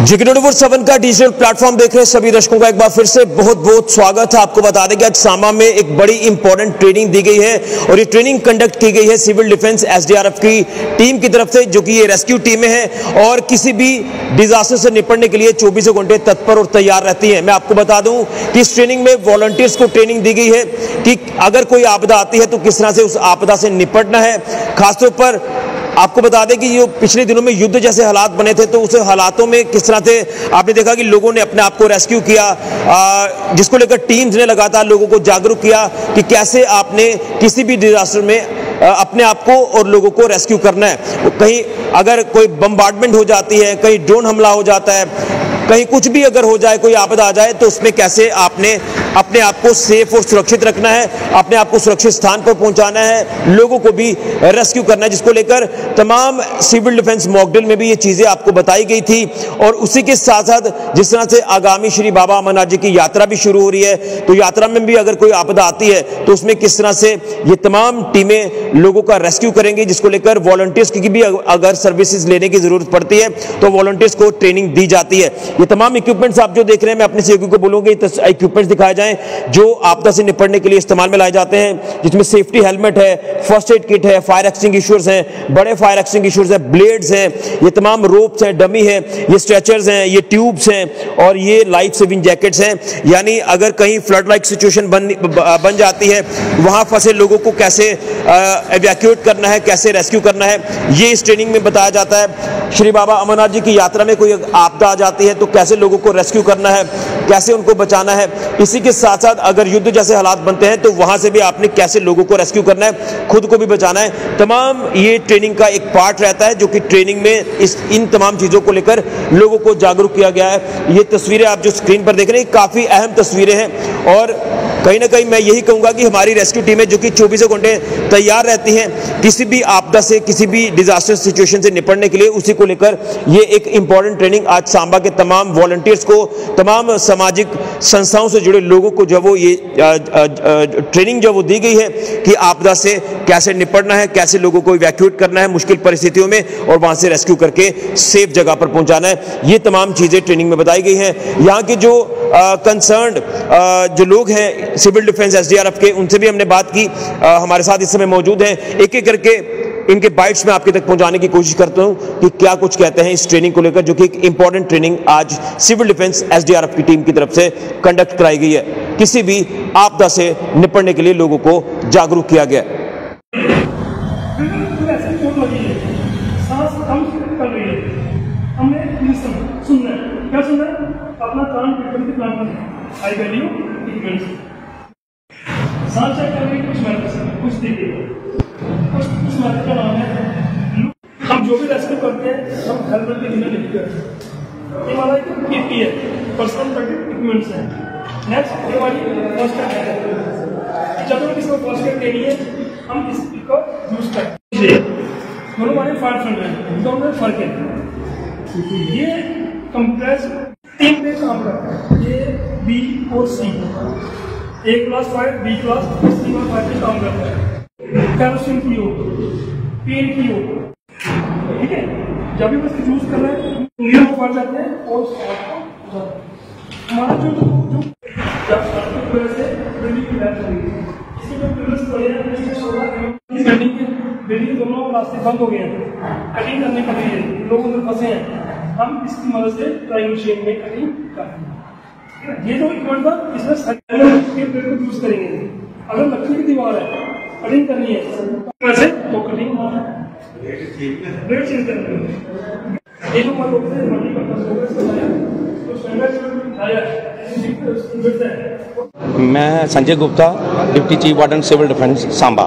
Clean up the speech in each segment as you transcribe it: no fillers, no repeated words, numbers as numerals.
JK24/7 का digital platform देख रहे सभी दर्शकों का एक बार फिर से बहुत बहुत स्वागत है। आपको बता दें कि आज सांबा में एक बड़ी इंपॉर्टेंट ट्रेनिंग दी गई है और ये ट्रेनिंग कंडक्ट की गई है सिविल डिफेंस SDRF की टीम की तरफ से, जो कि ये रेस्क्यू टीमें हैं और किसी भी डिजास्टर से निपटने के लिए 24 घंटे तत्पर और तैयार रहती हैं। मैं आपको बता दूं कि इस ट्रेनिंग में वॉलंटियर्स को ट्रेनिंग दी गई है कि अगर कोई आपदा आती है तो किस तरह से उस आपदा से निपटना है। खासतौर पर आपको बता दें कि जो पिछले दिनों में युद्ध जैसे हालात बने थे तो उस हालातों में किस तरह से आपने देखा कि लोगों ने अपने आप को रेस्क्यू किया, जिसको लेकर टीम्स ने लगातार लोगों को जागरूक किया कि कैसे आपने किसी भी डिजास्टर में अपने आप को और लोगों को रेस्क्यू करना है। कहीं अगर कोई बम्बार्डमेंट हो जाती है, कहीं ड्रोन हमला हो जाता है, कहीं कुछ भी अगर हो जाए, कोई आपदा आ जाए, तो उसमें कैसे आपने अपने आप को सेफ और सुरक्षित रखना है, अपने आप को सुरक्षित स्थान पर पहुंचाना है, लोगों को भी रेस्क्यू करना है, जिसको लेकर तमाम सिविल डिफेंस मॉकड्रिल में भी ये चीजें आपको बताई गई थी। और उसी के साथ साथ जिस तरह से आगामी श्री बाबा अमरनाथ जी की यात्रा भी शुरू हो रही है, तो यात्रा में भी अगर कोई आपदा आती है तो उसमें किस तरह से ये तमाम टीमें लोगों का रेस्क्यू करेंगी, जिसको लेकर वॉलंटियर्स की भी अगर सर्विसेज लेने की जरूरत पड़ती है तो वॉलंटियर्स को ट्रेनिंग दी जाती है। ये तमाम इक्विपमेंट्स आप जो देख रहे हैं, मैं अपने सहयोगी को बोलूंगा इक्विपमेंट्स दिखाए जाएं जो आपदा से निपटने के लिए इस्तेमाल में लाए जाते हैं, जिसमें सेफ्टी हेलमेट है, फर्स्ट एड किट है, फायर एक्सटिंग्विशर्स हैं, बड़े फायर एक्सटिंग्विशर्स हैं, ब्लेड्स हैं, ये तमाम रोप्स हैं, डमी है, ये स्ट्रेचर्स हैं, ये ट्यूब्स हैं और ये लाइफ सेविंग जैकेट्स हैं। यानी अगर कहीं फ्लड लाइक सिचुएशन बन जाती है, वहां फंसे लोगों को कैसे एवैक्यूएट करना है, कैसे रेस्क्यू करना है, ये इस ट्रेनिंग में बताया जाता है। श्री बाबा अमरनाथ जी की यात्रा में कोई आपदा आ जाती है तो कैसे लोगों को रेस्क्यू करना है, कैसे उनको बचाना है। इसी के साथ साथ अगर युद्ध जैसे हालात बनते हैं तो वहां से भी आपने कैसे लोगों को रेस्क्यू करना है, खुद को भी बचाना है। तमाम ये ट्रेनिंग का एक पार्ट रहता है, जो कि ट्रेनिंग में इन तमाम चीजों को लेकर लोगों को जागरूक किया गया है। ये तस्वीरें आप जो स्क्रीन पर देख रहे हैं काफी अहम तस्वीरें हैं और कहीं ना कहीं मैं यही कहूंगा कि हमारी रेस्क्यू टीमें जो कि 24 घंटे तैयार रहती हैं किसी भी आपदा से, किसी भी डिजास्टर सिचुएशन से निपटने के लिए, उसी को लेकर ये एक इंपॉर्टेंट ट्रेनिंग आज सांबा के तमाम वॉलंटियर्स को, तमाम सामाजिक संस्थाओं से जुड़े लोगों को जब वो ये ट्रेनिंग जब वो दी गई है कि आपदा से कैसे निपटना है, कैसे लोगों को इवैक्यूएट करना है मुश्किल परिस्थितियों में और वहां से रेस्क्यू करके सेफ जगह पर पहुंचाना है, ये तमाम चीजें ट्रेनिंग में बताई गई हैं। यहाँ के जो कंसर्न्ड जो लोग हैं सिविल डिफेंस SDRF के, उनसे भी हमने बात की, हमारे साथ इस समय मौजूद हैं। एक एक करके इनके बाइट्स में आपके तक पहुंचाने की कोशिश करता हूं कि क्या कुछ कहते हैं इस ट्रेनिंग को लेकर, जो कि एक इंपॉर्टेंट ट्रेनिंग आज सिविल डिफेंस SDRF की टीम की तरफ से कंडक्ट कराई गई है। किसी भी आपदा से निपटने के लिए लोगों को जागरूक किया गया। अपना काम के प्लान करना, आई वैल्यू इक्विपमेंट्स सांस चेक करने कुछ मेथड, कुछ देखिए कुछ मेथड का नाम है। हम जो भी रेस्क्यू करते हैं हम हेलमेट के बिना नहीं करते। ये हमारा PP है, पर्सनल प्रोटेक्टिव इक्विपमेंट्स है। नेक्स्ट ये हमारी फर्स्ट एड है। जब हमें किसी को फर्स्ट एड देनी है हम इसको यूज करते हैं। दोनों हमारे फायर फ्रंट है, दोनों में फर्क है। ये कंप्रेस 3 पे काम करता है, A, B और C। A class 5, B class, C और 5 पे काम करता है। कैरोसिन की हो, पेन की हो, ठीक है। जब भी बस यूज कर रहे हैं उंगलियों को पड़ जाते हैं और हमारा जो जब से बिल्डिंग की लैब चलेगी, इसके जो पिलर्स पड़े हैं, बिल्डिंग दोनों रास्ते बंद हो गए हैं, कटिंग करने के लिए लोग उधर फंसे हैं, हम इसकी मदद से ड्राइंग मशीन में कटिंग करते हैं। ये जो इक्विपमेंट था इसमें के प्लेट को यूज करेंगे। अगर लकड़ी की दीवार है, कटिंग करनी है तो कटिंग ब्लेड चेंज करनी है। ये जो मान लो मल्टी पर्पस हो गया तो स्टैंडर्ड है। मैं Sanjay Gupta, deputy chief warden civil defence Samba.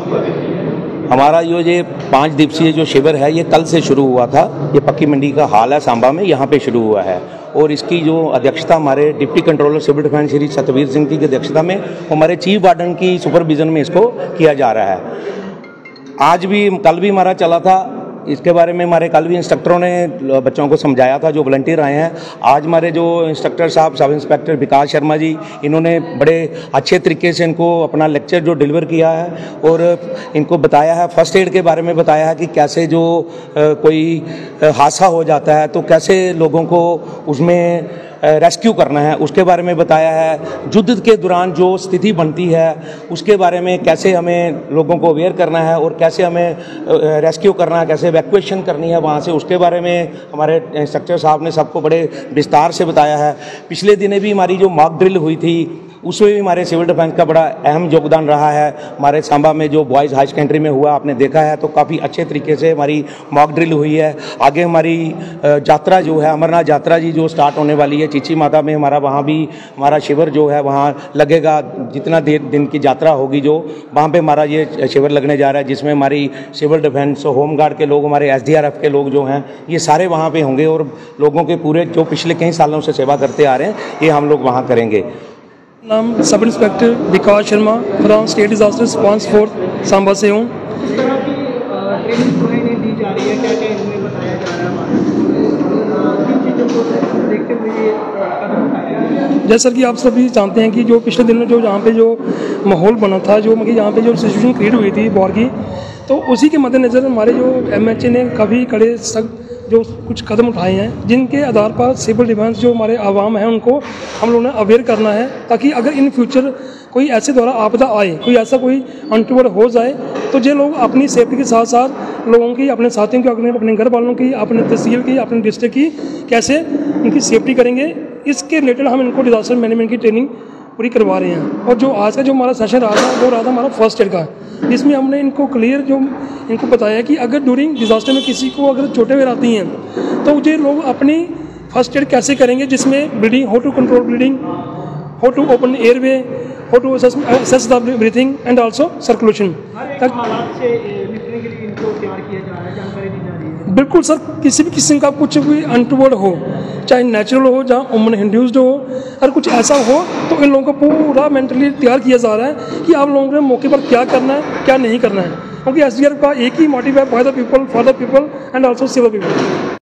हमारा ये 5 दिवसीय जो शिविर है ये कल से शुरू हुआ था। ये पक्की मंडी का हाल है सांबा में, यहाँ पे शुरू हुआ है और इसकी जो अध्यक्षता हमारे deputy controller civil defence Shri Satvir Singh की अध्यक्षता में हमारे चीफ वार्डन की सुपरविजन में इसको किया जा रहा है। आज भी कल भी हमारा चला था इसके बारे में हमारे कल भी इंस्ट्रक्टरों ने बच्चों को समझाया था जो वॉलंटियर आए हैं। आज हमारे जो इंस्ट्रक्टर साहब सब इंस्पेक्टर विकास शर्मा जी, इन्होंने बड़े अच्छे तरीके से इनको अपना लेक्चर जो डिलीवर किया है और इनको बताया है, फर्स्ट एड के बारे में बताया है कि कैसे जो कोई हादसा हो जाता है तो कैसे लोगों को उसमें रेस्क्यू करना है, उसके बारे में बताया है। युद्ध के दौरान जो स्थिति बनती है उसके बारे में कैसे हमें लोगों को अवेयर करना है और कैसे हमें रेस्क्यू करना है, कैसे इवैक्यूएशन करनी है वहाँ से, उसके बारे में हमारे इंस्ट्रक्टर साहब ने सबको बड़े विस्तार से बताया है। पिछले दिने भी हमारी जो मॉक ड्रिल हुई थी उसमें भी हमारे सिविल डिफेंस का बड़ा अहम योगदान रहा है। हमारे सांबा में जो बॉयज़ हाई सेकेंडरी में हुआ आपने देखा है, तो काफ़ी अच्छे तरीके से हमारी मॉक ड्रिल हुई है। आगे हमारी यात्रा जो है अमरनाथ यात्रा जी जो स्टार्ट होने वाली है चीची माता में, हमारा वहाँ भी हमारा शिविर जो है वहाँ लगेगा। जितना दिन की यात्रा होगी जो वहाँ पे हमारा ये शिविर लगने जा रहा है, जिसमें हमारी सिविल डिफेंस, होमगार्ड के लोग, हमारे SDRF के लोग जो हैं ये सारे वहाँ पे होंगे और लोगों के पूरे जो पिछले कई सालों से सेवा करते आ रहे हैं ये हम लोग वहाँ करेंगे। नाम sub inspector Vikas Sharma from state disaster response force Samba से हूँ। जैसा कि आप सभी जानते हैं कि जो पिछले दिनों जो यहाँ पे जो माहौल बना था, जो मतलब यहाँ पे जो सिचुएशन क्रिएट हुई थी वॉर की, तो उसी के मद्देनज़र हमारे जो MHA ने काफ़ी कड़े सख्त जो कुछ कदम उठाए हैं, जिनके आधार पर सिविल डिफेंस जो हमारे आवाम हैं उनको हम लोगों ने अवेयर करना है, ताकि अगर इन फ्यूचर कोई ऐसे द्वारा आपदा आए, कोई ऐसा कोई अनटूवर्ड हो जाए, तो जो लोग अपनी सेफ्टी के साथ साथ लोगों की, अपने साथियों की, अपने घर वालों की, अपने तहसील की, अपने डिस्ट्रिक्ट की कैसे उनकी सेफ्टी करेंगे, इसके रिलेटेड हम इनको डिजास्टर मैनेजमेंट की ट्रेनिंग पूरी करवा रहे हैं। और जो आज का जो हमारा सेशन रहा था वो रहा था हमारा फर्स्ट एड का, जिसमें हमने इनको क्लियर जो इनको बताया कि अगर ड्यूरिंग डिजास्टर में किसी को अगर चोटें वगैरह आती हैं तो ये लोग अपनी फर्स्ट एड कैसे करेंगे, जिसमें bleeding, how to control bleeding, how to open airway, how to assess the breathing and also circulation तक हालात से निपटने के लिए इनको तैयार किया जा रहा है, जानकारी दी जा रही है। बिल्कुल सर, किसी भी किस्म का कुछ भी अनटूवर्ड हो, चाहे नेचुरल हो, जहाँ वुमन इंड्यूस्ड हो, अगर कुछ ऐसा हो तो इन लोगों को पूरा मेंटली तैयार किया जा रहा है कि आप लोगों को मौके पर क्या करना है, क्या नहीं करना है, क्योंकि SDRF का एक ही मोटिव है, for the people and also save the people.